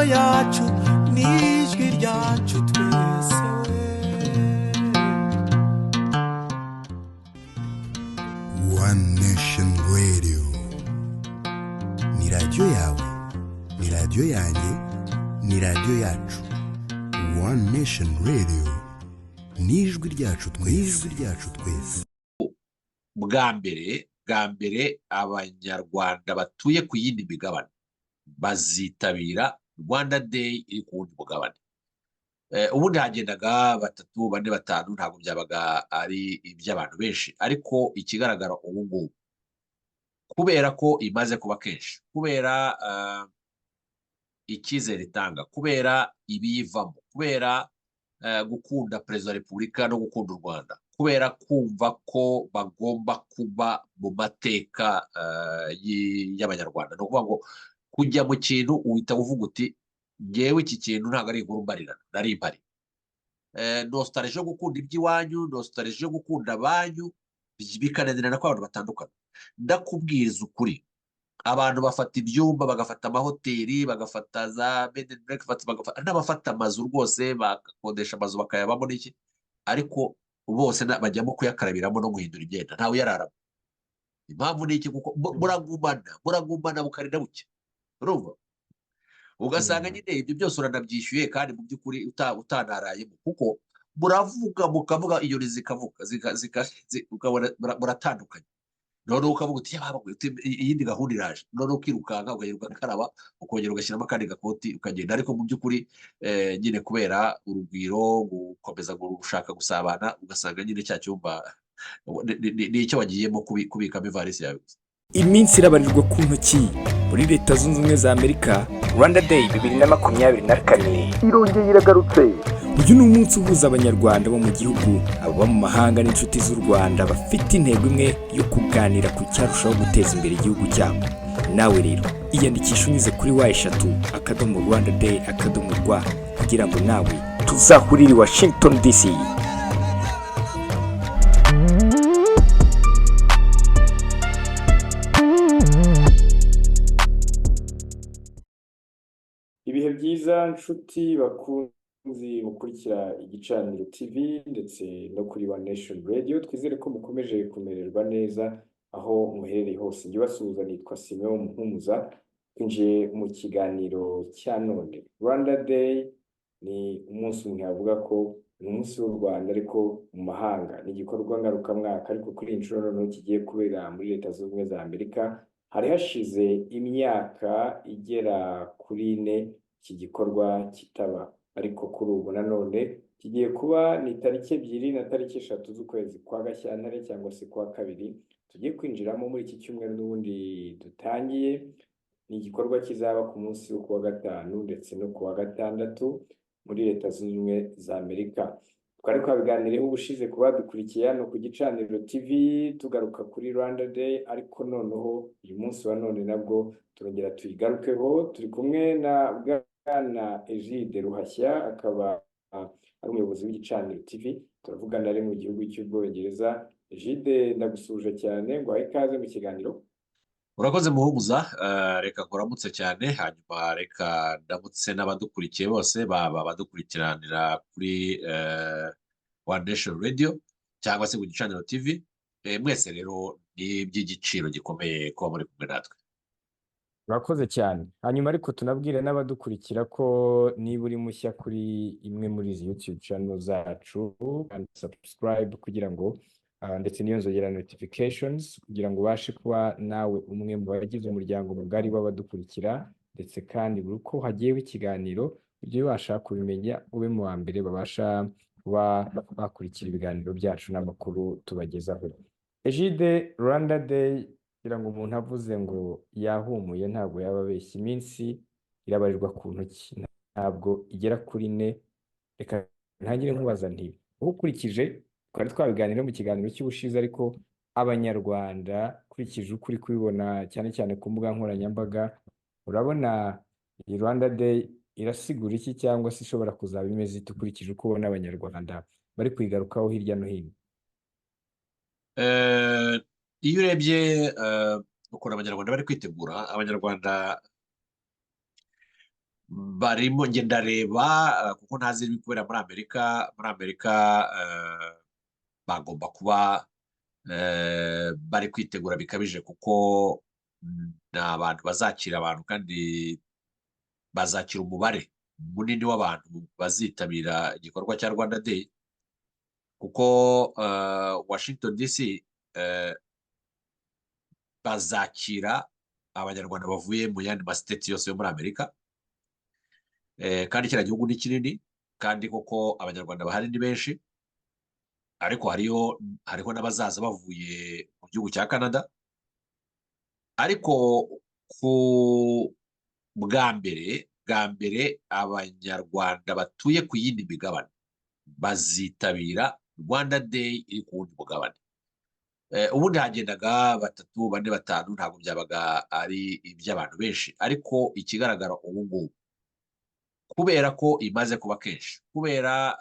yacu n'ijwi ryacu twese we. One Nation Radio ni radiyo yawe, ni radiyo yanjye, ni radiyo yacu. One Nation Radio ni ijwi ryacu twese. bwa mbere abanyarwanda batuye ku yindi migabane bazitabira Rwanda Day iri ku wundi mugabane. Ubundi hagendaga 3, 4, 5, ntabwo byabaga ari iby'abantu benshi, ariko ikigaragara ubu ngubu kubera ko imaze kuba kenshi, kubera icyizere itanga, kubera ibiyivamo, kubera gukunda perezida wa repubulika no gukunda u Rwanda, kubera kumva ko bagomba kuba mu mateka y'abanyarwanda. Ni ukuvuga ngo kujya mu kintu uhita uvuga uti ngewe iki kintu ntabwo ari inkuru mbarirano, nari impari. Nostalgie yo gukunda iby'iwanyu, nostalgie yo gukunda abanyu, bikananirana ko abantu batandukana. Ndakubwiriza ukuri, abantu bafata ibyumba, bagafata amahoteli, bagafata za bed and breakfast, n'abafata amazu rwose bagakodesha amazu bakayabamo n'iki, ariko bose bajyamo kuyakarabiramo no guhindura imyenda, ntawe uyararamo. Impamvu ni iki? Kuko muragumana bukarira buke, urumva? Ugasanga nyine ibyo byose uranabyishyuye kandi mu by'ukuri utanarayemo, kuko muravuga mukavuga, inyoni zikavuga ukabona muratandukanye. Noneho ukavuga uti iyindi gahunda iraje, noneho ukirukanka ugahiruka karaba, ukongera ugashyiramo akandi gakoti ukagenda. Ariko mu by'ukuri nyine kubera urugwiro, gukomeza gushaka gusabana, ugasanga nyine cya cyumba ni icyo wagiyemo kubikamo ivarisi yawe. Iminsi irabarirwa ku ntoki muri Leta Zunze Ubumwe za Amerika. Rwanda Day 2024 irongeye iragarutse. Uyu ni umunsi uhuza abanyarwanda bo mu gihugu, abo mu mahanga n'inshuti z'u Rwanda bafite intego imwe yo kuganira ku cyarushaho guteza imbere igihugu cyabo. Nawe rero iyandikisha unyuze kuri wa@rwandaday.rw kugira ngo nawe tuzahurire i Washington DC. Ibihe byiza nshuti bakunzi mukurikira igicaniro TV ndetse no kuri One Nation Radio, twizere ko mukomeje kumererwa neza aho muherereye hose. Njye basuhuza, nitwa Simeon Mpumuza, twinjiye mu kiganiro cya none. Rwanda Day ni umunsi umuntu yavuga ko ni umunsi w'u Rwanda ariko mu mahanga, ni igikorwa ngarukamwaka, ariko kuri iyi nshuro noneho kigiye kubera muri Leta Zunze Ubumwe za Amerika. Hari hashize imyaka igera kuri 4 iki gikorwa kitaba, ariko kuri ubu nanone kigiye kuba ni tariki 2 na tariki 3 z'ukwezi kwa Gashyantare cyangwa se kwa kabiri tugiye kwinjiramo muri iki cyumweru n'ubundi dutangiye. Ni igikorwa kizaba ku munsi wo kuwa gatanu ndetse no kuwa gatandatu muri Leta Zunze Ubumwe za Amerika. Twari twabiganireho ubushize kuba dukurikiye hano ku gicaniro TV tugaruka kuri Rwanda Day, ariko noneho uyu munsi wa none nabwo turongera tuyigarukeho. Turi kumwe na Bwana Egide Ruhashya, akaba ari umuyobozi w'igicaniro TV. Turavugana ari mu gihugu cy'Ubwongereza. Egide, ndagusuje cyane, ngo ikaze mu kiganiro. Urakoze Muhumuza. Reka kuramutse cyane, hanyuma reka ndamutse n'abadukurikiye bose, baba badukurikiranira kuri One Nation Radio cyangwa se ku gicaniro TV. Mwese rero ni iby'igiciro gikomeye kuba muri kumwe natwe. Urakoze cyane. Hanyuma ariko tunabwire n'abadukurikira ko niba uri mushya kuri imwe muri izi YouTube channel zacu, and subscribe kugira ngo ndetse niyonzogera notifications kugira ngo ubashe kuba nawe umwe mu bagize umuryango mugari w'abadukurikira, ndetse kandi buri uko hagiyeho ikiganiro ujye ubasha kubimenya, ube mu wa mbere babasha kuba bakurikira ibiganiro byacu n'amakuru tubagezaho. Egide, Rwanda Day kugira ngo umuntu avuze ngo yahumuye ntabwo yaba abeshya. Iminsi irabarirwa ku ntoki, ntabwo igera kuri 4. Reka ntangire nkubaza nti ukurikije, twari twabiganira mu kiganiro cy'ubushize, ariko abanyarwanda kurikije ukuri kubibona cyane cyane ku mbuga nkoranyambaga, urabona iyi Rwanda Day irasigura iki, cyangwa se ishobora kuzaba imeze ite ukurikije uko ubona abanyarwanda bari kwigarukaho hirya no hino? Iyo urebye ukuntu abanyarwanda bari kwitegura, abanyarwanda barimo ngenda reba kuko ntazi ibiri kubera muri Amerika. Muri Amerika bagomba kuba bari kwitegura bikabije kuko ni abantu bazakira abantu kandi bazakira umubare munini w'abantu bazitabira igikorwa cya Rwanda Day kuko Washington DC bazakira abanyarwanda bavuye mu yandi masiteti yose yo muri Amerika. Kandi kiriya gihugu ni kinini kandi koko abanyarwanda bahari ni benshi, ariko hariho n'abazaza bavuye mu gihugu cya Canada. Ariko bwa mbere abanyarwanda batuye ku yindi migabane bazitabira Rwanda Day iri ku wundi mugabane. Ubundi hagendaga 3, 4, 5, ntabwo byabaga ari iby'abantu benshi, ariko ikigaragara ubu ngubu kubera ko imaze kuba kenshi, kubera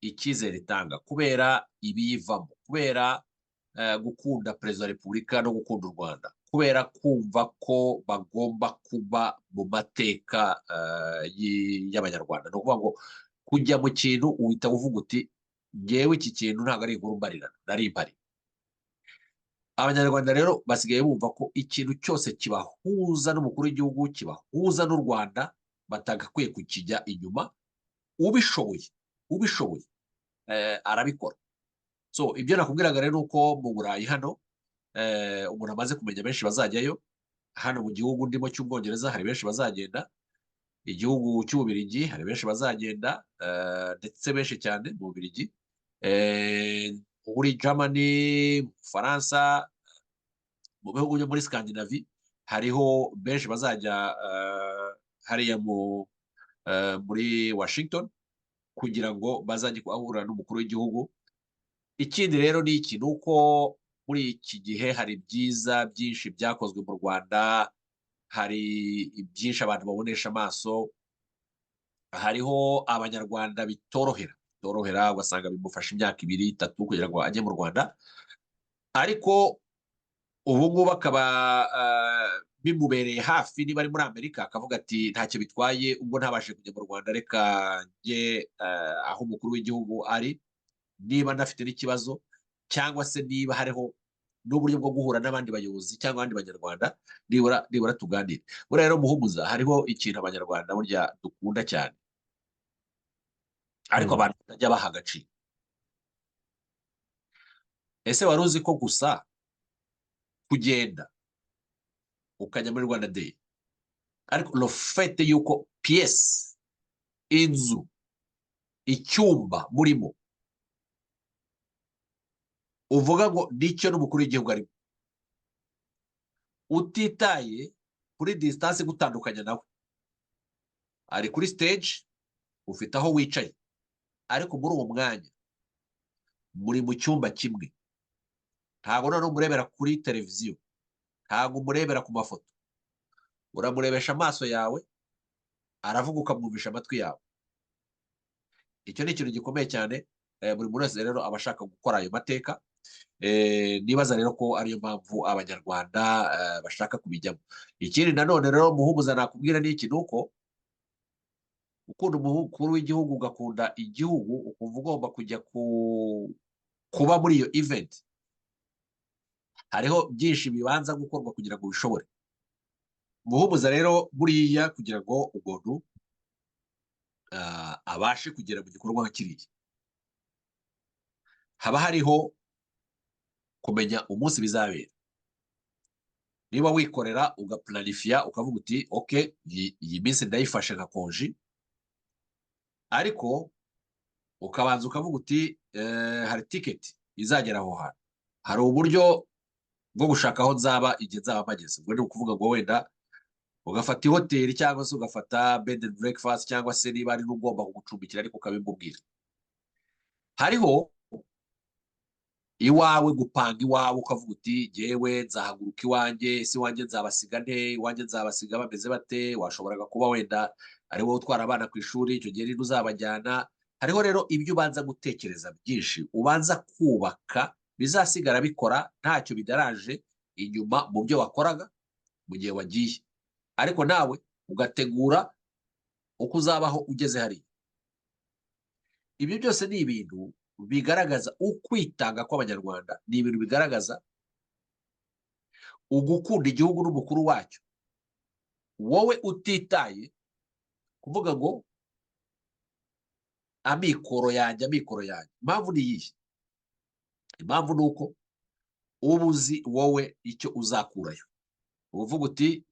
icyizere itanga, kubera ibiyivamo, kubera gukunda perezida wa repubulika no gukunda u Rwanda, kubera kumva ko bagomba kuba mu mateka y'abanyarwanda. Ni ukuvuga ngo kujya mu kintu uhita uvuga uti ngewe iki kintu ntabwo ari inkuru mbarirano, nari impari. Abanyarwanda rero basigaye bumva ko ikintu cyose kibahuza n'umukuru w'igihugu, kibahuza n'u Rwanda, batagakwiye kukijya inyuma. Ubishoboye arabikora. So ibyo nakubwiraga rero uko mu Burayi hano umuntu amaze kumenya benshi bazajyayo. Hano mu gihugu ndimo cy'Ubwongereza hari benshi bazagenda, igihugu cy'Ububiligi hari benshi bazagenda, ndetse benshi cyane mu Bubiligi, muri Germany, mu Bufaransa, mu bihugu byo muri Scandinavie hariho benshi bazajya hariya muri Washington kugira ngo bazajye guhura n'umukuru w'igihugu. Ikindi rero ni iki, ni uko muri iki gihe hari byiza byinshi byakozwe mu Rwanda, hari byinshi abantu babonesha amaso. Hariho abanyarwanda bitorohera ugasanga bimufasha imyaka 2, 3 kugira ngo ajye mu Rwanda, ariko ubu ngubu akaba bimubereye hafi. Niba ari muri Amerika akavuga ati ntacyo bitwaye, ubwo ntabashe kujya mu Rwanda reka njye aho umukuru w'igihugu ari, niba ndafite n'ikibazo cyangwa se niba hariho n'uburyo bwo guhura n'abandi bayobozi cyangwa abandi banyarwanda, nibura tuganire. Buriya rero Muhumuza, hariho ikintu abanyarwanda burya dukunda cyane ariko abantu batajya baha agaciro. Ese wari uzi ko gusa kugenda ukajya muri Rwanda Day, ariko lofete yuko piyesi, inzu, icyumba murimo uvuga ngo nicyo n'umukuru w'igihugu arimo, utitaye kuri distance gutandukanya nawe, ari kuri stage, ufite aho wicaye, ariko muri uwo mwanya muri mu cyumba kimwe. Ntabwo noneho umurebera kuri televiziyo, ntabwo umurebera ku mafoto, uramurebesha amaso yawe, aravuga ukamwumvisha amatwi yawe. Icyo ni ikintu gikomeye cyane. Buri muntu wese rero aba ashaka gukora ayo mateka. Nibaza rero ko ariyo mpamvu abanyarwanda bashaka kubijyamo. Ikindi nanone rero Muhumuza nakubwira ni iki, nuko ukunda umukuru w'igihugu, ugakunda igihugu, ukumva ugomba kujya kuba muri iyo event. Hariho byinshi bibanza gukorwa kugira ngo bishobore. Muhumuza rero buriya kugira ngo umuntu abashe kugera mu gikorwa nka kiriya, haba hariho kumenya umunsi bizabera. Niba wikorera ugaplanifia ukavuga uti okay, iyi minsi ndayifashe nka konji, ariko ukabanza ukavuga uti hari ticket izagera aho hantu, hari uburyo bwo gushaka aho nzaba igihe nzaba mageze. Ubwo ni ukuvuga ngo wenda ugafata hoteli cyangwa se ugafata bed and breakfast, cyangwa se niba ari n'ugomba kugucumbikira ariko ukabimubwira. Hariho iwawe, gupanga iwawe, ukavuga uti jyewe nzahaguruka iwanjye, si iwanjye nzabasiga nte, iwanjye nzabasiga bameze bate. Washoboraga kuba wenda ari wowe utwara abana ku ishuri, icyo gihe rero uzabajyana. Hariho rero ibyo ubanza gutekereza byinshi, ubanza kubaka, bizasigara bikora ntacyo bidaraje inyuma mu byo wakoraga mu gihe wagiye. Ariko nawe ugategura uko uzabaho ugeze hariya. Ibyo byose ni ibintu bigaragaza ukwitanga kw'abanyarwanda, ni ibintu bigaragaza ugukunda igihugu n'umukuru wacyo, wowe utitaye kuvuga ngo amikoro yanjye. Impamvu ni iyihe? Impamvu ni uko uba uzi wowe icyo uzakurayo. Uvuga uti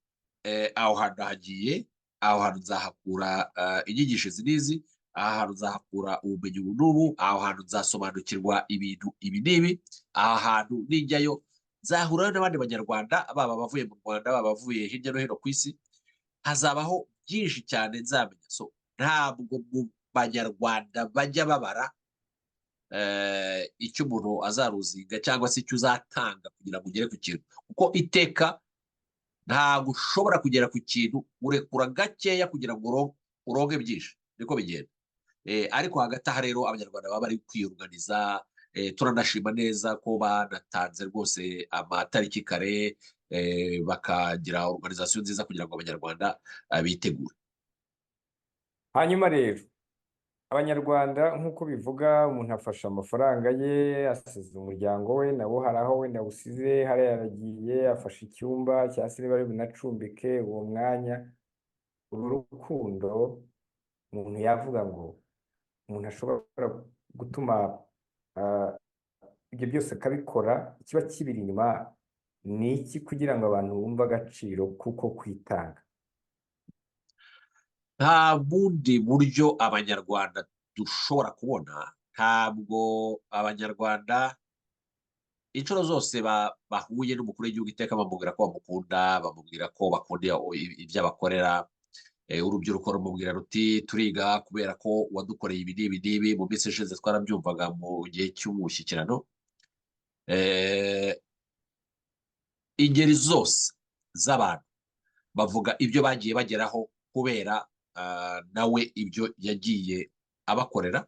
aho hantu hagiye, aho hantu nzahakura inyigisho izi n'izi, aha hantu nzahakura ubumenyi ubu n'ubu, aho hantu nzasobanukirwa ibintu ibi n'ibi, aha hantu nijyayo nzahurayo n'abandi banyarwanda, baba bavuye mu Rwanda, baba bavuye hirya no hino ku isi, hazabaho byinshi cyane nzamenya. So ntabwo mu banyarwanda bajya babara icyo umuntu azaruzinga cyangwa se icyo uzatanga kugira ngo ugere ku kintu, kuko iteka ntabwo ushobora kugera ku kintu urekura gakeya kugira ngo uronke byinshi, niko bigenda. Ariko hagati aha rero abanyarwanda baba bari kwiyuganiza. Turanashima neza ko banatanze rwose amatariki kare, bakagira organization nziza kugira ngo abanyarwanda bitegure. hanyuma rero abanyarwanda nk'uko bivuga, umuntu afashe amafaranga ye, asize umuryango we, nabo hari aho wenda awusize, hariya yaragiye afashe icyumba cyangwa se bari bunacumbike uwo mwanya. uru rukundo umuntu yavuga ngo umuntu ashobora gutuma ibyo byose akabikora, ikiba kibiri inyuma ni iki kugira ngo abantu bumve agaciro kuko kwitanga? Nta bundi buryo abanyarwanda dushobora kubona. Ntabwo abanyarwanda inshuro zose bahuye n'umukuru w'igihugu iteka bamubwira ko bamukunda, bamubwira ko bakunda ibyo abakorera. Urubyiruko rumubwira ruti turiga kubera ko wadukoreye ibi n'ibi n'ibi. Mu minsi ishize twarabyumvaga mu gihe cy'umushyikirano. Ingeri zose z'abantu bavuga ibyo bagiye bageraho kubera nawe ibyo yagiye abakorera.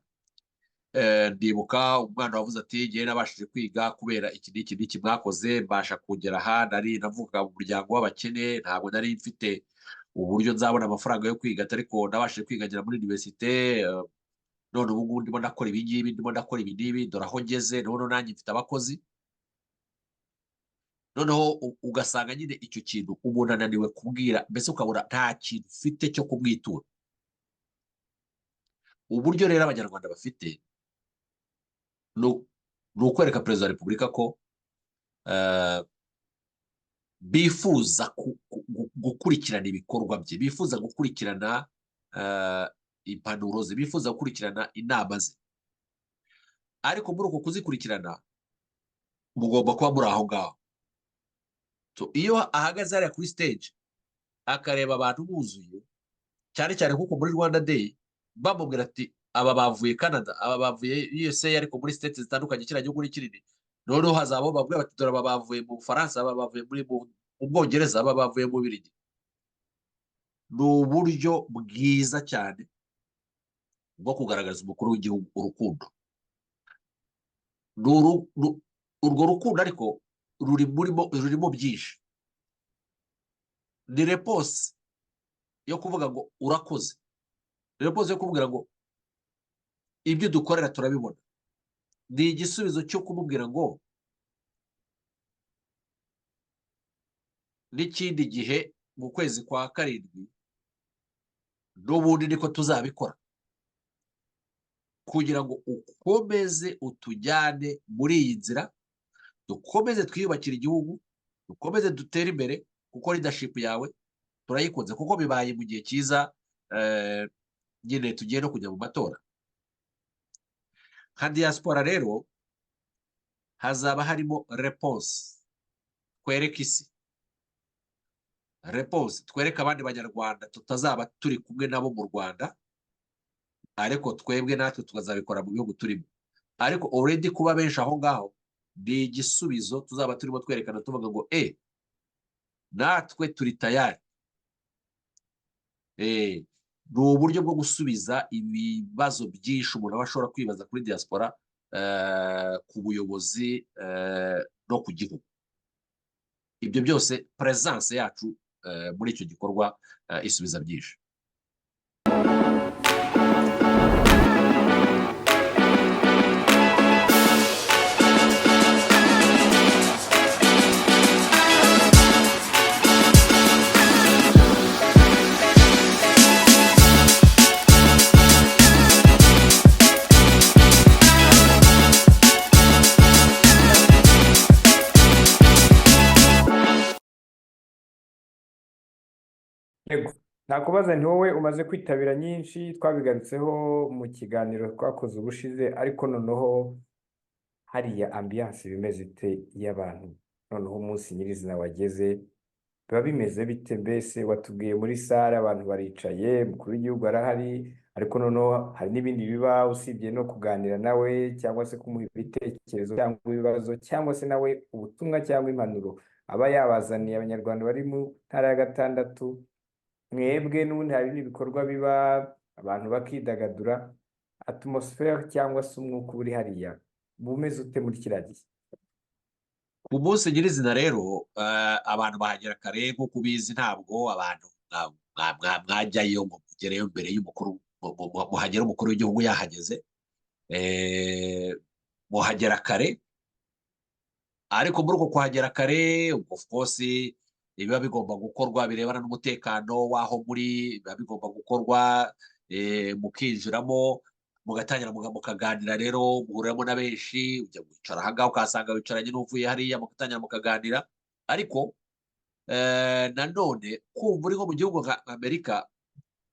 Ndibuka umwana wavuze ati ngewe nabashije kwiga kubera iki n'iki n'iki mwakoze, mbasha kugera aha, navuga mu muryango w'abakene, ntabwo nari mfite uburyo nzabona amafaranga yo kwiga, ariko nabashije kwigagira muri universite, none ubu ngubu ndimo ndakora ibi ngibi, ndimo ndakora ibi n'ibi, dore aho ngeze, none nanjye mfite abakozi. Noneho ugasanga nyine icyo kintu umuntu ananiwe kubwira, mbese ukabura nta kintu ufite cyo kumwitura. Uburyo rero abanyarwanda bafite ni ukwereka perezida wa repubulika ko bifuza gukurikirana ibikorwa bye, bifuza gukurikirana impanuro ze, bifuza gukurikirana inama ze. Ariko muri uko kuzikurikirana mugomba kuba muri aho ngaho. Iyo ahagaze hariya kuri stage akareba abantu buzuye, cyane cyane kuko muri Rwanda Day bamubwira ati aba bavuye Canada, aba bavuye USA, ariko muri states zitandukanye, kiriya gihugu ni kinini. Noneho hazabaho bavuga bati dore aba bavuye mu Bufaransa, aba bavuye mu Bwongereza, aba bavuye mu Bubiligi. Ni uburyo bwiza cyane bwo kugaragariza umukuru w'igihugu urukundo. Urwo rukundo ariko rurimo byinshi. Ni repose yo kuvuga ngo urakoze, ni repose yo kuvuga ngo ibyo dukorera turabibona. Ni igisubizo cyo kumubwira ngo n'ikindi gihe mu kwezi kwa karindwi n'ubundi niko tuzabikora, kugira ngo ukomeze utujyane muri iyi nzira, dukomeze twiyubakire igihugu, dukomeze dutere imbere, kuko leadership yawe turayikunze, kuko bibaye mu gihe cyiza nyine tugiye no kujya mu matora. Nka diaspora rero hazaba harimo response twereka isi, response twereka abandi banyarwanda tutazaba turi kumwe nabo mu Rwanda, ariko twebwe natwe tukazabikora mu bihugu turimo. Ariko already kuba benshi aho ngaho ni igisubizo tuzaba turimo twerekana, tuvuga ngo natwe turi tayari. Ni uburyo bwo gusubiza ibibazo byinshi umuntu aba ashobora kwibaza kuri diaspora, ku buyobozi no ku gihugu. Ibyo byose presence yacu muri icyo gikorwa isubiza byinshi. Yego, nakubaza nti wowe umaze kwitabira nyinshi, twabigarutseho mu kiganiro twakoze ubushize, ariko noneho hariya ambiyanse bimeze ite y'abantu, noneho umunsi nyirizina wageze biba bimeze bite? Mbese watubwiye muri sare abantu baricaye, umukuru w'igihugu arahari, ariko noneho hari n'ibindi biba usibye no kuganira nawe cyangwa se kumuha ibitekerezo cyangwa ibibazo cyangwa se nawe ubutumwa cyangwa impanuro aba yabazaniye abanyarwanda bari mu ntara ya gatandatu. Mwebwe n'ubundi hari n'ibikorwa biba abantu bakidagadura, atmosfere cyangwa se umwuka uri hariya bumeze ute muri kiriya gihe? Ku munsi nyirizina rero abantu bahagera kare nk'uko ubizi, ntabwo abantu mwajyayo ngo mugereyo mbere y'umukuru, muhagera umukuru w'igihugu yahageze. Muhagera kare, ariko muri uko kuhagera kare of course ibiba bigomba gukorwa birebana n'umutekano w'aho muri, biba bigomba gukorwa, mukinjiramo mugatangira mukaganira. Rero muhuriramo na benshi, ujya wicara aha ngaha ukahasanga wicaranye n'uvuye hariya, mugatangira mukaganira. Ariko nanone kumva uri nko mu gihugu nka Amerika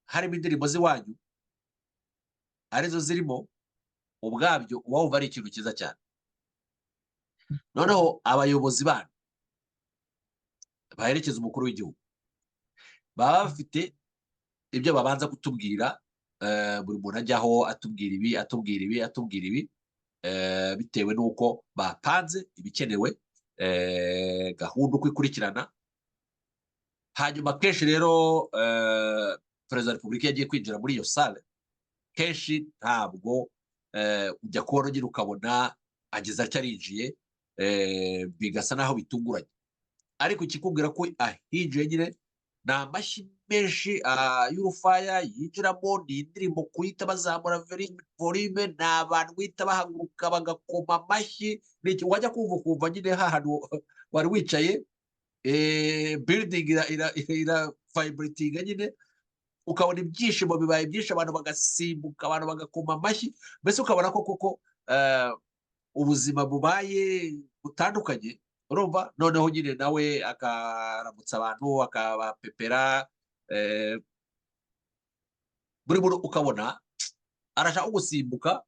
harimo indirimbo z'iwanyu arizo zirimo, ubwabyo uba wumva ari ikintu cyiza cyane. Noneho abayobozi banyu baherekeza umukuru w'igihugu baba bafite ibyo babanza kutubwira. Buri muntu ajyaho atubwira ibi atubwira ibi atubwira ibi, bitewe n'uko bapanze ibikenewe, gahunda uko ikurikirana. Hanyuma kenshi rero perezida wa repubulika yagiye kwinjira muri iyo sale, kenshi ntabwo ujya kubona ugira ukabona ageze atyo arinjiye, bigasa naho bitunguranye. Ariko ikikubwira ko ahinjiye nyine ni amashyi menshi y'urufaya yinjiramo, ni indirimbo kuhita bazamura volume, ni abantu guhita bahaguruka bagakoma amashyi. Wajya kumva nyine hahantu wari wicaye, building ira vibrating nyine, ukabona ibyishimo bibaye byinshi, abantu bagasimbuka, abantu bagakoma amashyi. Mbese ukabona ko koko ubuzima bubaye butandukanye, urumva. Noneho nyine nawe akaramutsa abantu, akabapepera, buri muntu ukabona arashaka gusimbuka.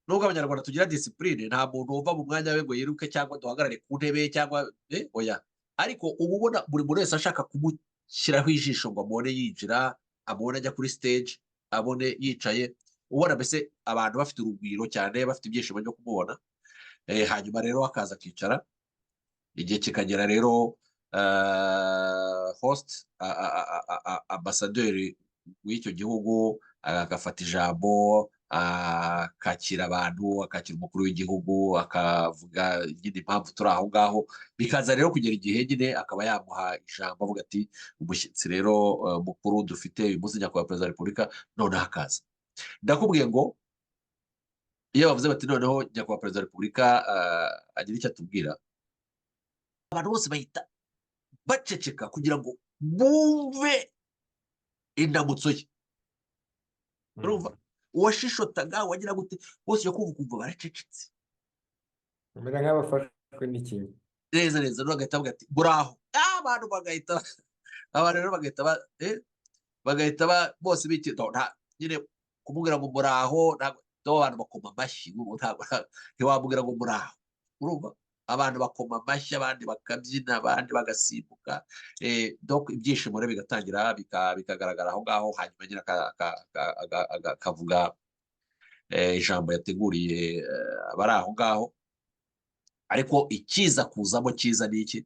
Nubwo abanyarwanda tugira disipurine, nta muntu uva mu mwanya we ngo yiruke cyangwa duhagarare ku ntebe cyangwa oya. Ariko ubu ubona buri muntu wese ashaka kumushyiraho ijisho ngo amubone yinjira, amubone ajya kuri stage, abone yicaye, ubona mbese abantu bafite urugwiro cyane, bafite ibyishimo byo kumubona. Hanyuma rero akaza akicara, igihe kikagera rero host ambasaderi w'icyo gihugu agafata ijambo, akakira abantu, akakira umukuru w'igihugu, akavuga nyine impamvu turi aho ngaho. Bikaza rero kugera igihe nyine akaba yamuha ijambo avuga ati umushyitsi rero mukuru dufite uyu munsi, nyakubahwa perezida wa repubulika noneho akaza. Ndakubwiye ngo iyo bavuze bati noneho nyakubahwa perezida wa repubulika agira icyo atubwira, abantu bose bahita baceceka kugira ngo bumve indamutso ye. Urumva uwashishotaga wagira gute, bose yo kumva baracecetse, bamera nk'abafashwe n'ikintu. neza neza. Bagahita bavuga ati buraho, abantu bagahita, abantu rero bagahita bose nta nyine kumubwira ngo muraho, ntabwo abantu bakoma amashyi, ntiwamubwira ngo muraho. Urumva abantu bakoma amashyi, abandi bakabyina, abandi bagasimbuka, donc ibyishimo rero bigatangira bikagaragara aho ngaho. Hanyuma nyine akavuga ijambo yateguriye abari aho ngaho. Ariko ikiza kuzamo cyiza ni iki?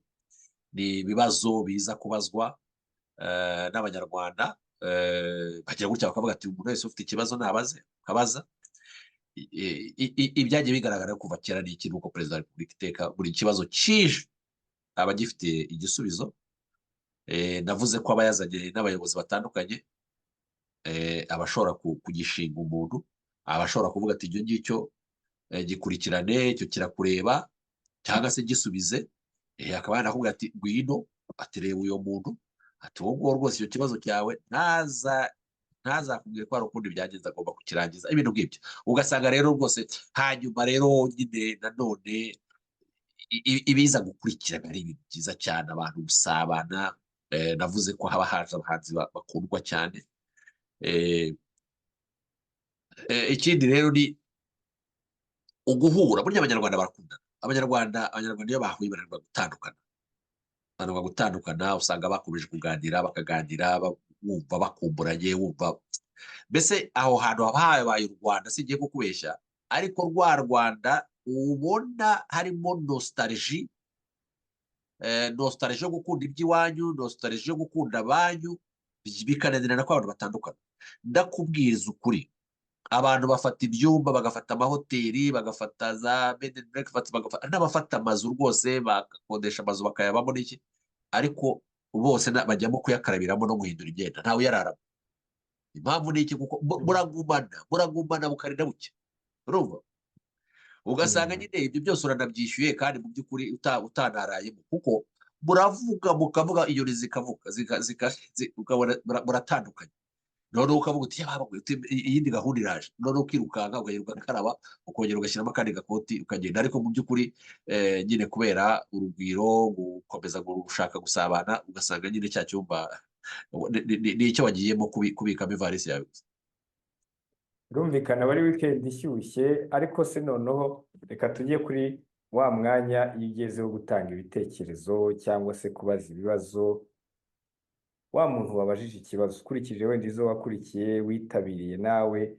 Ni ibibazo biza kubazwa n'abanyarwanda, bagira gutya bakavuga ati umuntu wese ufite ikibazo nabaze, ukabaza. Ibyagiye bigaragara kuva kera ni iki? Nuko perezida wa repubulika iteka buri kibazo kije aba agifite igisubizo, navuze ko aba yazanye n'abayobozi batandukanye, abashobora kugishinga umuntu, abashobora kuvuga ati icyo ngicyo gikurikirane, icyo kirakureba cyangwa se gisubize, akaba yanakubwira ati ngwino, atereba uyo muntu, ati wowe nguwo rwose icyo kibazo cyawe ntazakubwire ko hari ukundi byagenze, agomba kukirangiza, ibintu nk'ibyo. Ugasanga rero rwose, hanyuma rero nyine nanone ibiza gukurikirana ari ibintu byiza cyane, abantu gusabana. Navuze ko haba haje abahanzi bakundwa cyane. Ikindi rero ni uguhura. Burya abanyarwanda barakundana. Abanyarwanda iyo bahuye bananirwa gutandukana, usanga bakomeje kuganira, bakaganira, wumva bakumburanye, wumva mbese aho hantu haba habaye u Rwanda, singiye kukubeshya, ariko rwa Rwanda ubona harimo nostalgie yo gukunda iby'iwanyu, nostalgie yo gukunda abanyu, bikananirana ko abantu batandukana. Ndakubwiriza ukuri, abantu bafata ibyumba, bagafata amahoteli, bagafata za bed and breakfast, n'abafata amazu rwose bagakodesha amazu bakayabamo n'iki, ariko bose bajyamo kuyakarabiramo no guhindura imyenda, ntawe uyararamo. Impamvu ni iki? Kuko muragumana bukarinda buke, urumva? Ugasanga nyine ibyo byose uranabyishyuye kandi mu by'ukuri utanarayemo, kuko muravuga mukavuga, inyoni zikavuga, ukabona muratandukanye. Noneho ukavuga uti iyindi gahunda iraje, noneho ukirukanka ugahiruka karaba, ukongera ugashyiramo akandi gakoti ukagenda, ariko mu by'ukuri nyine kubera urugwiro, gukomeza gushaka gusabana, ugasanga nyine cya cyumba ni icyo wagiyemo kubikamo ivarisi yawe. birumvikana bari weekend ishyushye, ariko se noneho reka tujye kuri wa mwanya iyo ugezeho gutanga ibitekerezo cyangwa se kubaza ibibazo. Wa muntu wabajije ikibazo, ukurikije wenda izo wakurikiye witabiriye nawe,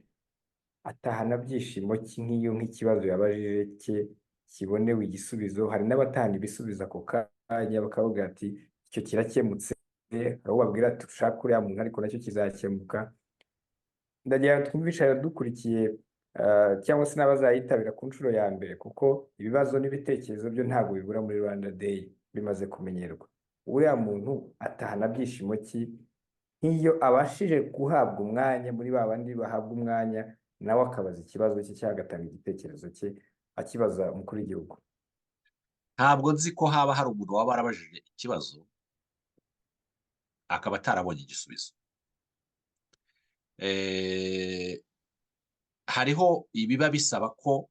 atahana byishimo ki nk'iyo nk'ikibazo yabajije cye kibonewe igisubizo. Hari n'abatanga ibisubizo ako kanya bakavuga ati icyo kirakemutse, hari uwo babwira ati ushaka uriya muntu ariko nacyo kizakemuka. Ndagira ngo twumvishe abadukurikiye cyangwa se n'abazayitabira ku nshuro ya mbere, kuko ibibazo n'ibitekerezo byo ntabwo bibura muri Rwanda Day, bimaze kumenyerwa. Uriya muntu atahana byishimo ki nk'iyo abashije guhabwa umwanya muri ba bandi bahabwa umwanya, nawe akabaza ikibazo cye cyangwa agatanga igitekerezo cye akibaza umukuru w'igihugu. Ntabwo nzi ko haba hari umuntu waba warabajije ikibazo akaba atarabonye igisubizo. Hariho ibiba bisaba ko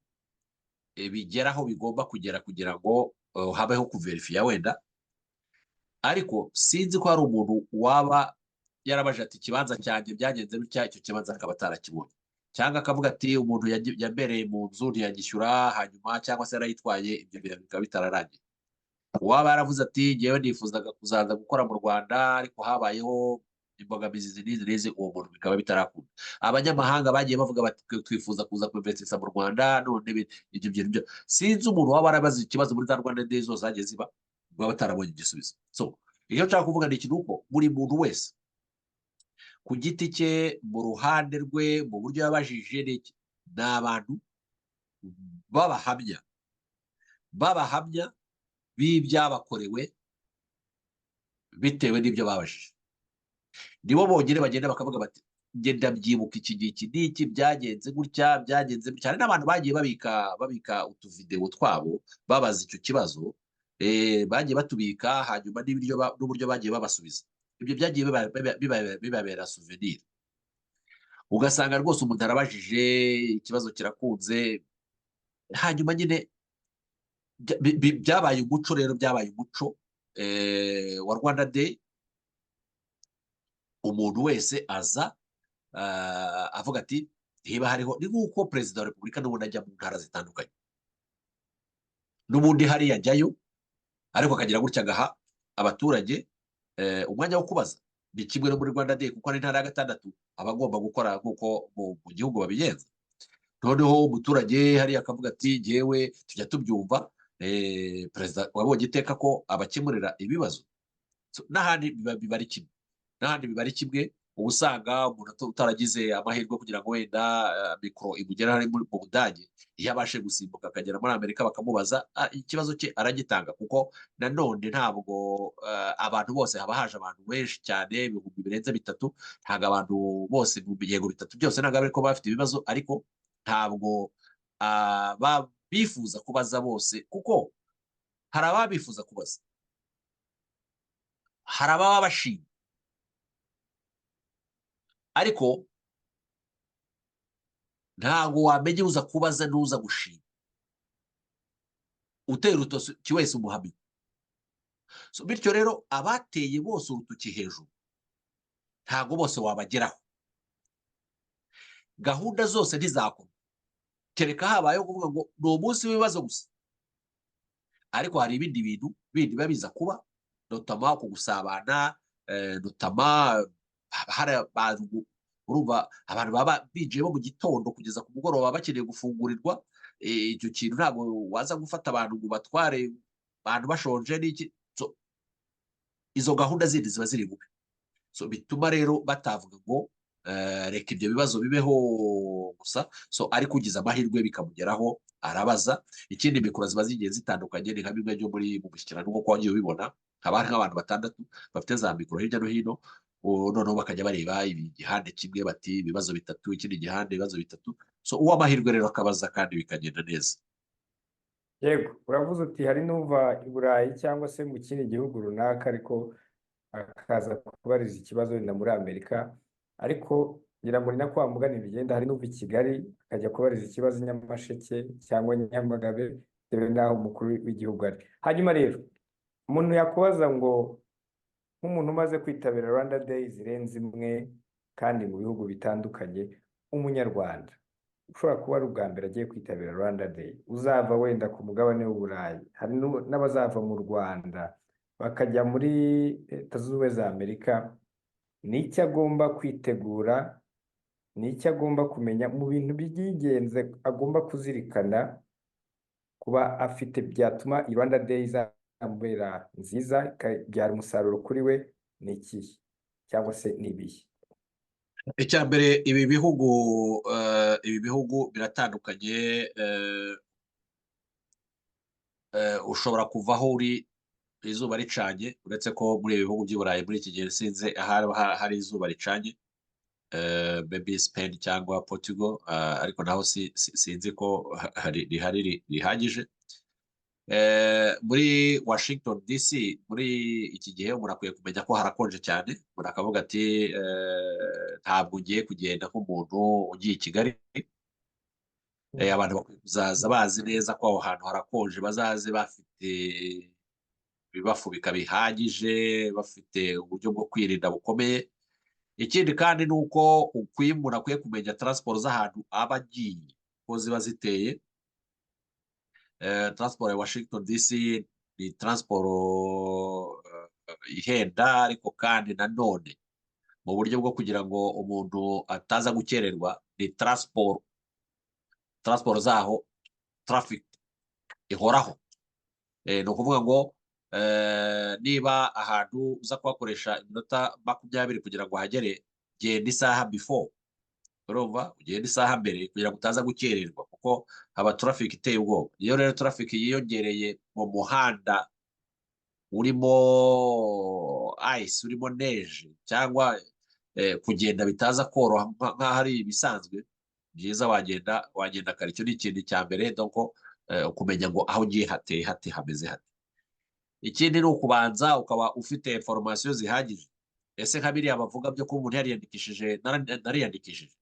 bigera aho bigomba kugera kugira ngo habeho kuverifiya wenda, ariko sinzi ko hari umuntu waba yarabaje ati ikibanza cyanjye byagenze bitya, icyo kibanza akaba atarakibonye, cyangwa akavuga ati umuntu yambereye mu nzu ntiyagishyura hanyuma, cyangwa se yarayitwaye, ibyo bikaba bitararangiye. Uwaba yaravuze ati ngewe nifuzaga kuzaza gukora mu Rwanda ariko habayeho imbogamizi n'izi, uwo muntu bikaba bitarakunda. Abanyamahanga bagiye bavuga bati twifuza kuza kwinvestinga mu Rwanda, none ibyo bintu sinzi umuntu waba warabaze ikibazo muri za Rwanda Day zose zagiye ziba baba batarabonye igisubizo. So iyo nshaka kuvuga ni ikintu uko buri muntu wese ku giti cye, mu ruhande rwe, mu buryo yabajije ni abantu babahamya b'ibyabakorewe bitewe n'ibyo babajije. Nibo bonyine bagenda bakavuga bati ngenda byibuka iki n'iki byagenze gutya, byagenze cyane. N'abantu bagiye babika utuvidewo twabo babaza icyo kibazo, bagiye batubika, hanyuma n'uburyo bagiye babasubiza, ibyo byagiye bibabera souvenir. Ugasanga rwose umuntu arabajije ikibazo kirakunze, hanyuma nyine byabaye umuco rero, byabaye umuco wa Rwanda Day. Umuntu wese aza avuga ati niba hariho, ni nk'uko perezida wa repubulika n'ubundi ajya mu ntara zitandukanye, n'ubundi hariya ajyayo, ariko akagira gutya agaha abaturage umwanya wo kubaza. Ni kimwe no muri Rwanda Day, kuko ari intara ya gatandatu aba agomba gukora nk'uko mu gihugu babigenza. Noneho umuturage hariya akavuga ati ngewe tujya tubyumva, perezida wabonye iteka ko abakemurira ibibazo. N'ahandi biba ari kimwe, uba usanga umuntu utaragize amahirwe kugira ngo wenda mikoro imugere hari mu Budage, iyo abashe gusimbuka akagera muri Amerika bakamubaza ikibazo cye aragitanga, kuko nanone ntabwo abantu bose, haba haje abantu benshi cyane, ibihumbi birenze bitatu, ntabwo abantu bose mu bigego bitatu byose ntabwo ariko bafite ibibazo, ariko ntabwo bifuza kubaza bose, kuko hari ababifuza kubaza, hari ababa bashima, ariko ntabwo wamenye uza kubaza n'uza gushima, uteye urutoki wese umuhamya. Bityo rero abateye bose urutoki hejuru ntabwo bose wabageraho, gahunda zose ntizakorwa, kereka habayeho kuvuga ngo ni umunsi w'ibibazo gusa, ariko hari ibindi bintu bindi biba biza kuba, notama ku gusabana, notama hari abantu, urumva abantu baba binjiyemo mu gitondo kugeza ku mugoroba bakeneye gufungurirwa, icyo kintu ntabwo waza gufata abantu ngo batware abantu bashonje n'iki, izo gahunda zindi ziba ziri bube, bituma rero batavuga ngo reka ibyo bibazo bibeho gusa, ariko ugize amahirwe bikamugeraho arabaza. Ikindi, mikoro ziba zigiye zitandukanye, ni nka bimwe byo mu mushyikirano nk'uko wagiye ubibona, haba hari nk'abantu batandatu bafite za mikoro hirya no hino, noneho bakajya bareba igihande kimwe bati ibibazo bitatu, ikindi gihande ibibazo bitatu, uw'amahirwe rero akabaza kandi bikagenda neza. Yego, uravuze uti hari n'uva i Burayi cyangwa se mu kindi gihugu runaka, ariko akaza kubariza ikibazo wenda muri Amerika, ariko ngira ngo ni nako wamugana bigenda, hari n'uva i Kigali akajya kubariza ikibazo i Nyamasheke cyangwa Nyamagabe, bitewe n'aho umukuru w'igihugu ari. Hanyuma rero umuntu yakubaza ngo, nk'umuntu umaze kwitabira Rwanda Day zirenze imwe kandi mu bihugu bitandukanye, umunyarwanda ushobora kuba ari ubwa mbere agiye kwitabira Rwanda Day, uzava wenda ku mugabane w'Uburayi, hari n'abazava mu Rwanda bakajya muri Leta Zunze Ubumwe za Amerika, ni iki agomba kwitegura, ni iki agomba kumenya mu bintu by'ingenzi agomba kuzirikana kuba afite, byatuma Rwanda Day izamubera nziza, ikabyara umusaruro kuri we, ni ikihe cyangwa se n'ibihe? Icya mbere, ibi bihugu biratandukanye, ushobora kuva aho uri izuba ricanye, uretse ko muri ibi bihugu by'i Burayi muri iki gihe sinzi hari izuba ricanye, maybe Spain cyangwa Portugal, ariko naho sinzi ko rihari rihagije. Muri Washington DC muri iki gihe umuntu akwiye kumenya ko harakonje cyane, umuntu akavuga ati ntabwo ugiye kugenda nk'umuntu ugiye i Kigali. Abantu bakwiye kuzaza bazi neza ko aho hantu harakonje, bazaze bafite ibibafubika bihagije, bafite uburyo bwo kwirinda bukomeye. Ikindi kandi ni uko umuntu akwiye kumenya transport z'ahantu aba agiye ko ziba ziteye. Transport ya Washington DC ni transport ihenda, ariko kandi nanone mu buryo bwo kugira ngo umuntu ataza gukererwa, ni transport zaho traffic ihoraho. Ni ukuvuga ngo niba ahantu uza kuhakoresha iminota 20 kugira ngo hagere, genda isaha before, urumva, ugenda isaha mbere kugira ngo utaza gukererwa, kuko haba traffic iteye ubwoba. Iyo rero traffic yiyongereye mu muhanda urimo ice, urimo neige, cyangwa kugenda bitaza koroha nk'aho ari ibisanzwe, byiza wagenda kare. Icyo ni ikintu cya mbere, donc kumenya ngo aho ugiye hateye hate, hameze hate. Ikindi ni ukubanza ukaba ufite information zihagije. Ese nka biriya bavuga byo ko umuntu yariyandikishije, nariyandikishije,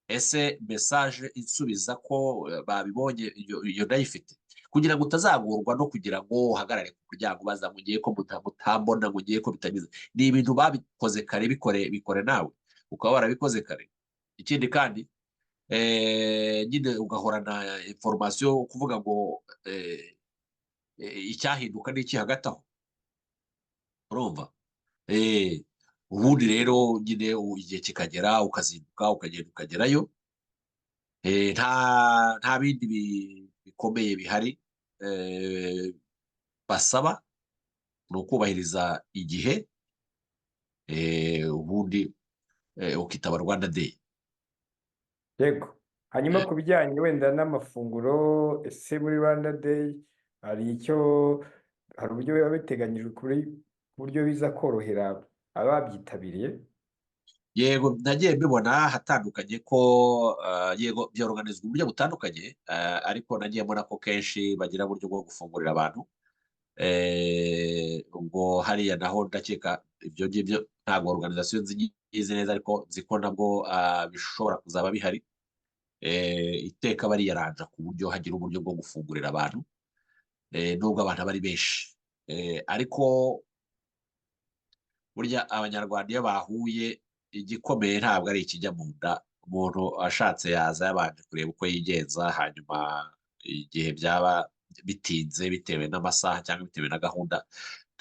ese message insubiza ko babibonye iyo ndayifite, kugira ngo utazagorwa no kugira ngo uhagarare ku muryango baza ngo ngiye ko mutambona, ngo ngiye ko bitanyuze. Ni ibintu babikoze kare, bikore nawe ukaba warabikoze kare. Ikindi kandi nyine ugahorana information, kuvuga ngo icyahinduka n'iki hagati aho, urumva. Ubundi rero nyine igihe kikagera ukazinduka ukagenda ukagerayo, nta bindi bikomeye bihari. Basaba ni ukubahiriza igihe, ubundi ukitaba Rwanda Day. yego. Hanyuma ku bijyanye wenda n'amafunguro, ese muri Rwanda Day hari uburyo biba biteganyijwe ku buryo biza korohera ababyitabiriye? Yego, nagiye mbibona hatandukanye ko yego byorganizwa mu buryo butandukanye, ariko nagiye mbona ko kenshi bagira uburyo bwo gufungurira abantu. Ubwo hariya naho ndakeka ibyo ngibyo ntabwo organization nzizi neza, ariko nzi ko nabwo bishobora kuzaba bihari. Iteka bariyaranja ku buryo hagira uburyo bwo gufungurira abantu, nubwo abantu aba ari benshi. Ariko burya abanyarwanda iyo bahuye, igikomeye ntabwo ari ikijya mu nda. Umuntu ashatse yaza yabanje kureba uko yigenza, hanyuma igihe byaba bitinze bitewe n'amasaha cyangwa bitewe na gahunda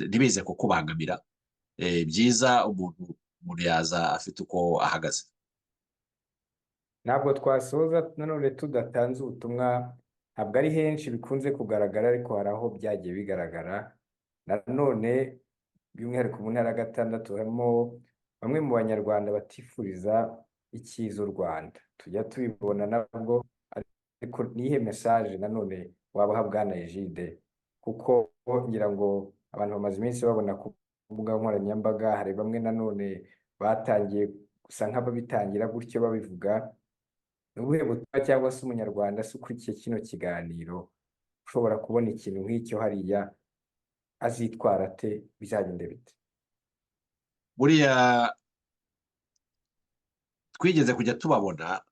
ntibize kukubangamira, byiza umuntu yaza afite uko ahagaze. Ntabwo twasoza nanone tudatanze ubutumwa. Ntabwo ari henshi bikunze kugaragara, ariko hari aho byagiye bigaragara. Nanone by'umwihariko mu ntara ya gatandatu harimo bamwe mu banyarwanda batifuriza icyiza u Rwanda. Tujya tubibona nabwo, ariko nihe mesaje nanone wabaha Bwana Egide? Kuko ngira ngo abantu bamaze iminsi babona ku mbuga nkoranyambaga, hari bamwe nanone batangiye gusa nk'ababitangira gutyo babivuga. Ni ubuhe butumwa cyangwa se umunyarwanda se ukurikiye kino kiganiro ushobora kubona ikintu nk'icyo hariya azitwara ate, bizagende bite? Buriya twigeze kujya tubabona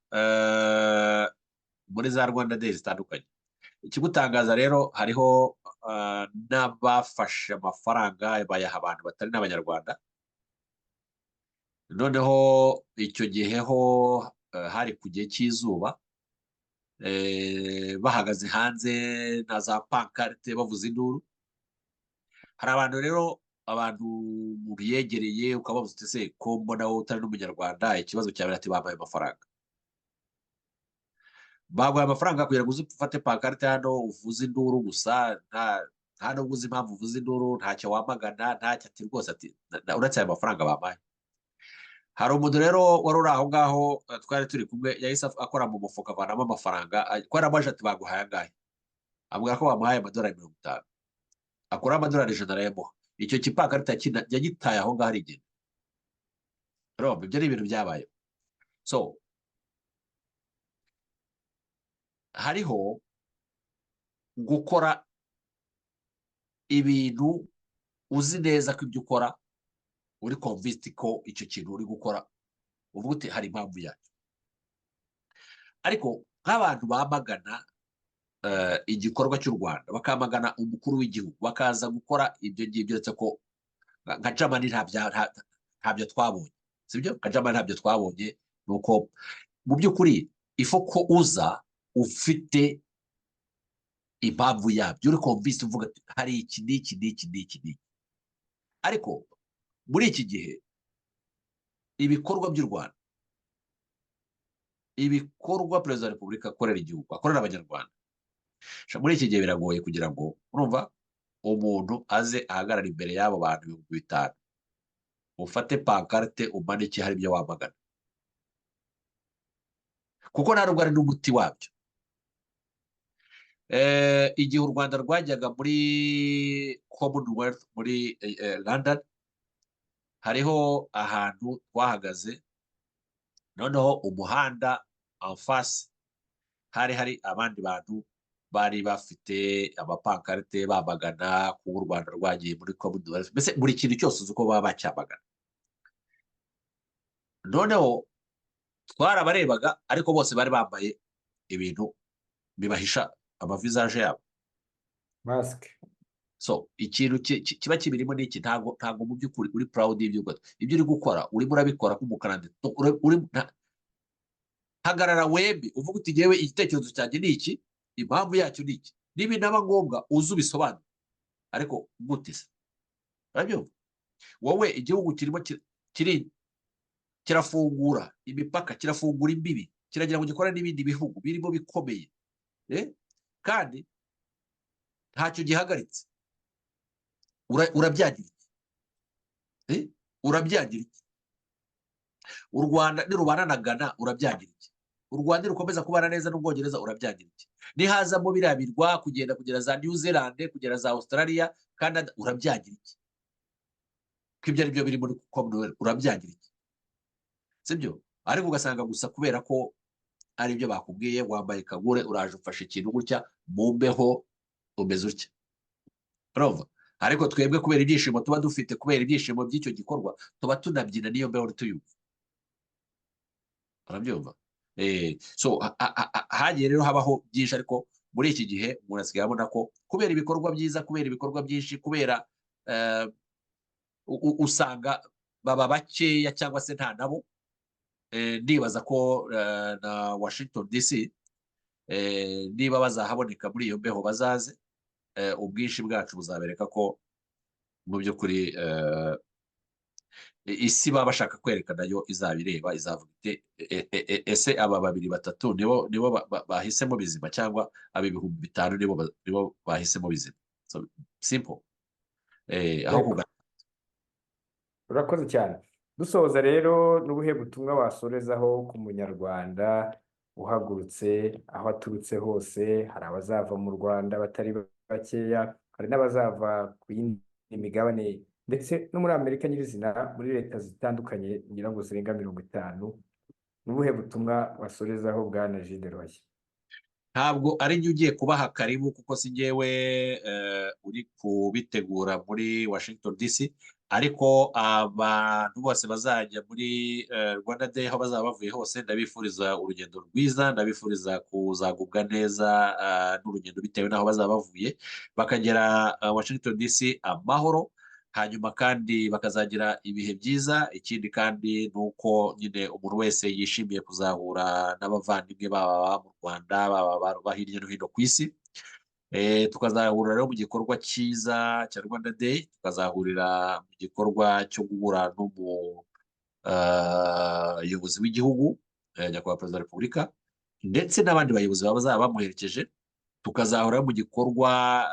muri za Rwanda Day zitandukanye. Ikigutangaza rero, hariho n'abafashe amafaranga bayaha abantu batari n'abanyarwanda. Noneho icyo gihe ho hari ku gihe cy'izuba, bahagaze hanze na za pankarite bavuza induru. Hari abantu rero, abantu mubiyegereye ukababuza uti ese ko mbona wowe utari n'umunyarwanda, ikibazo cyawe ati bampaye amafaranga. Baguhaye amafaranga kugira ngo uze ufate pankarite hano uvuze induru gusa, nta nubwo uzi impamvu uvuze induru, ntacyo wamagana, ntacyo ati rwose, ati uretse ayo mafaranga bampaye. Hari umuntu rero wari uri aho ngaho twari turi kumwe, yahise akora mu mufuka avanamo amafaranga, ko yarabaje ati baguhaye angahe? Ambwira ko bamuhaye amadolari 50. Akora amadolari 100 arayamuha. Icyo kipankarite yagitaye aho ngaho arigenda. Rob, ibyo ni ibintu byabaye. So hariho gukora ibintu uzi neza ko ibyo ukora uri convinced ko icyo kintu uri gukora uvuga uti hari impamvu yacyo. Ariko nk'abantu bamagana igikorwa cy'u Rwanda, bakamagana umukuru w'igihugu, bakaza gukora ibyo ngibyo, uretse ko nka Germany ntabyo twabonye, sibyo? Nka Germany ntabyo twabonye. Nuko mu by'ukuri ifo ko uza ufite impamvu yabyo, uri convinced, uvuga ati hari iki n'iki n'iki n'iki n'iki. Ariko muri iki gihe ibikorwa by'u Rwanda, ibikorwa perezida wa repubulika akorera igihugu, akorera abanyarwanda, muri iki gihe biragoye kugira ngo urumva umuntu aze ahagarara imbere y'abo bantu 5,000 ufate pankarite umanike hari ibyo wamagana, kuko nta nubwo ari n'umuti wabyo. Igihe u Rwanda rwajyaga muri Commonwealth muri London, hariho ahantu twahagaze, noneho umuhanda en face hari abandi bantu bari bafite amapankarite bamagana kuba u Rwanda rwagiye muri Commonwealth, mbese buri kintu cyose uzi uko baba bacyamagana. Noneho twarabarebaga, ariko bose bari bambaye ibintu bibahisha amavisaje yabo, masike. So ikintu kiba kibirimo n'iki, ntago mu by'ukuri uri proud y'ibyo ukora. Ibyo uri gukora urimo urabikora nk'umukandida. Hagarara wembi uvuga uti ngewe igitekerezo cyanjye ni iki, impamvu yacyo ni iki, niba naba ngombwa uze ubisobanure. Ariko gute se? Urabyumva? Wowe igihugu kirafungura imipaka, kirafungura imbibi, kiragira ngo gikora n'ibindi bihugu birimo bikomeye, kandi ntacyo gihagaritse. Urabyagira iki? Urabyagira iki? u Rwanda nirubana na Ghana urabyagira iki? U Rwanda nirukomeza kubana neza n'Ubwongereza urabyagira iki? Nihazamo biriya birwa kugera za New Zealand kugera za Australia Canada urabyagira iki? Ko ibyo ari byo biri muri Commonwealth urabyagira iki? Sibyo? Ariko ugasanga gusa kubera ko ari byo bakubwiye, wambaye kagure, uraje ufashe ikintu gutya mu mbeho umeze utya. Urumva? Ariko twebwe kubera ibyishimo tuba dufite, kubera ibyishimo by'icyo gikorwa, tuba tunabyina n'iyo mbeho tuyumva. Urabyumva? So hagiye rero habaho byinshi, ariko muri iki gihe umuntu asigaye abona ko kubera ibikorwa byiza, kubera ibikorwa byinshi, kubera usanga baba bakeya cyangwa se nta nabo. Ndibaza ko na Washington DC niba bazahaboneka muri iyo mbeho bazaze, ubwinshi bwacu buzabereka ko mu by'ukuri isi baba bashaka kwerekana yo izabireba, izavuga iti ese aba babiri batatu nibo bahisemo bizima, cyangwa aba 5,000 nibo bahisemo bizima. So simple. Aho urakoze cyane. Dusoza rero, n'ubuhe butumwa wasorezaho ku munyarwanda uhagurutse aho aturutse hose? Hari abazava mu Rwanda batari bakeya, hari n'abazava ku yindi migabane ndetse no muri Amerika nyirizina, muri leta zitandukanye ngira ngo zirenga 50. N'ubuhe butumwa wasorezaho bwana Egide Ruhashya? ntabwo ari njye ugiye kubaha karibu, kuko si njyewe uri kubitegura muri Washington DC, ariko abantu bose bazajya muri Rwanda Day aho bazaba bavuye hose, ndabifuriza urugendo rwiza, ndabifuriza kuzagubwa neza n'urugendo bitewe n'aho bazaba bavuye, bakagera Washington DC amahoro, hanyuma kandi bakazagira ibihe byiza. Ikindi kandi ni uko nyine umuntu wese yishimiye kuzahura n'abavandimwe baba mu Rwanda, baba hirya no hino ku isi. Tukazahurira rero mu gikorwa cyiza cya Rwanda Day, tukazahurira mu gikorwa cyo guhura n'umuyobozi w'igihugu, nyakubahwa perezida wa Repubulika, ndetse n'abandi bayobozi bazaba bamuherekeje. Tukazahurira mu gikorwa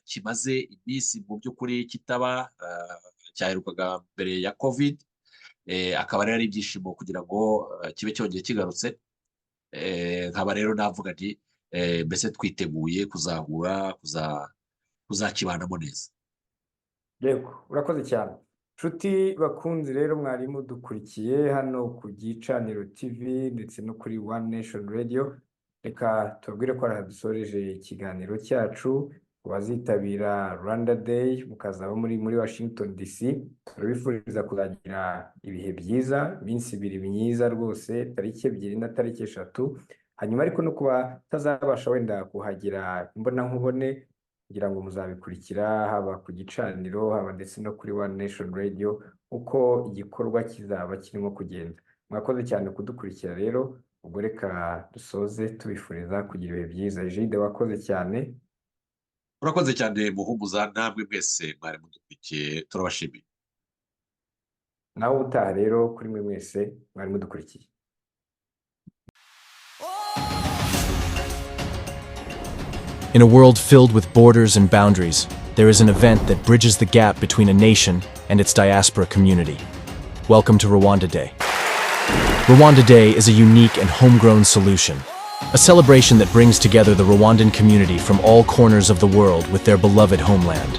kimaze iminsi mu by'ukuri kitaba, cyaherukaga mbere ya COVID, akaba rero ari ibyishimo kugira ngo kibe cyongeye kigarutse. Nkaba rero navuga nti mbese twiteguye kuzahura, kuzakibanamo neza. Yego, urakoze cyane. Nshuti bakunzi rero, mwari mudukurikiye hano ku Gicaniro TV ndetse no kuri One Nation Radio. Reka tubabwire ko dusoreje ikiganiro cyacu. Abazitabira Rwanda Day mukazaba muri Washington DC, turabifuriza kuzagira ibihe byiza, iminsi 2 myiza rwose, tariki 2 na tariki 3. Hanyuma ariko no kuba tazabasha wenda kuhagira imbona nkubone, kugira ngo muzabikurikira haba ku Gicaniro, haba ndetse no kuri One Nation Radio, uko igikorwa kizaba kirimo kugenda. Mwakoze cyane kudukurikira rero, ubwo reka dusoze tubifuriza kugira ibihe byiza. Egide, wakoze cyane. Urakoze cyane muhumuza, namwe mwese mwari mudukurikiye, turabashimiye. Nawe utaha rero kuri mwe mwese mwari mudukurikiye. In a world filled with borders and boundaries, there is an event that bridges the gap between a nation and its diaspora community. Welcome to Rwanda Day. Rwanda Day is a unique and homegrown solution, a celebration that brings together the Rwandan community from all corners of the world with their beloved homeland.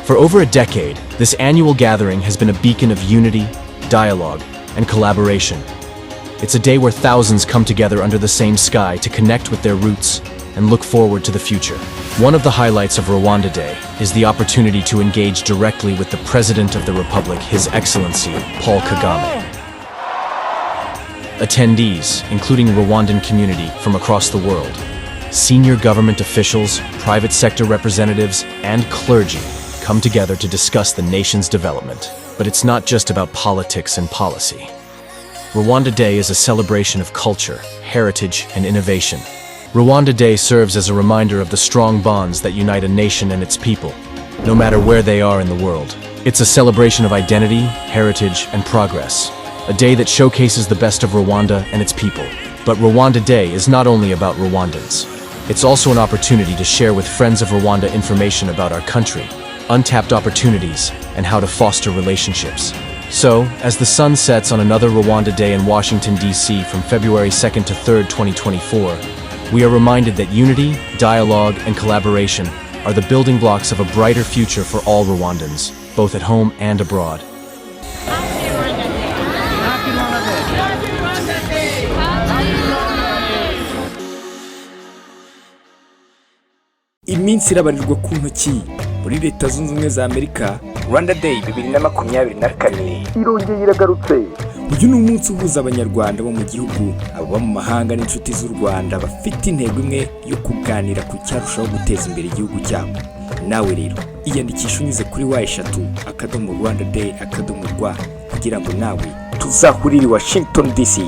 For over a decade, this annual gathering has been a beacon of unity, dialogue, and collaboration. It's a day where thousands come together under the same sky to connect with their roots and look forward to the future. One of the highlights of Rwanda Day is the opportunity to engage directly with the President of the Republic, His Excellency, Paul Kagame. Attendees, including Rwandan community from across the world, senior government officials, private sector representatives, and clergy come together to discuss the nation's development. But it's not just about politics and policy. Rwanda Day is a celebration of culture, heritage, and innovation. Rwanda Day serves as a reminder of the strong bonds that unite a nation and its people, no matter where they are in the world. It's a celebration of identity, heritage, and progress. A day that showcases the best of Rwanda and its people. But Rwanda Day is not only about Rwandans. It's also an opportunity to share with friends of Rwanda information about our country, untapped opportunities, and how to foster relationships. So, as the sun sets on another Rwanda Day in Washington, D.C. from February 2nd to 3rd, 2024, we are reminded that unity, dialogue, and collaboration are the building blocks of a brighter future for all Rwandans, both at home and abroad. iminsi irabarirwa ku ntoki muri leta zunze ubumwe za Amerika. Rwanda Day 2024 irongeye iragarutse. Uyu ni umunsi uhuza abanyarwanda bo mu gihugu, abo mu mahanga n'inshuti z'u Rwanda bafite intego imwe yo kuganira ku cyarushaho guteza imbere igihugu cyabo. Nawe rero iyandikisha unyuze kuri wa3.rwandaday.rw kugira ngo nawe tuzahurire Washington DC.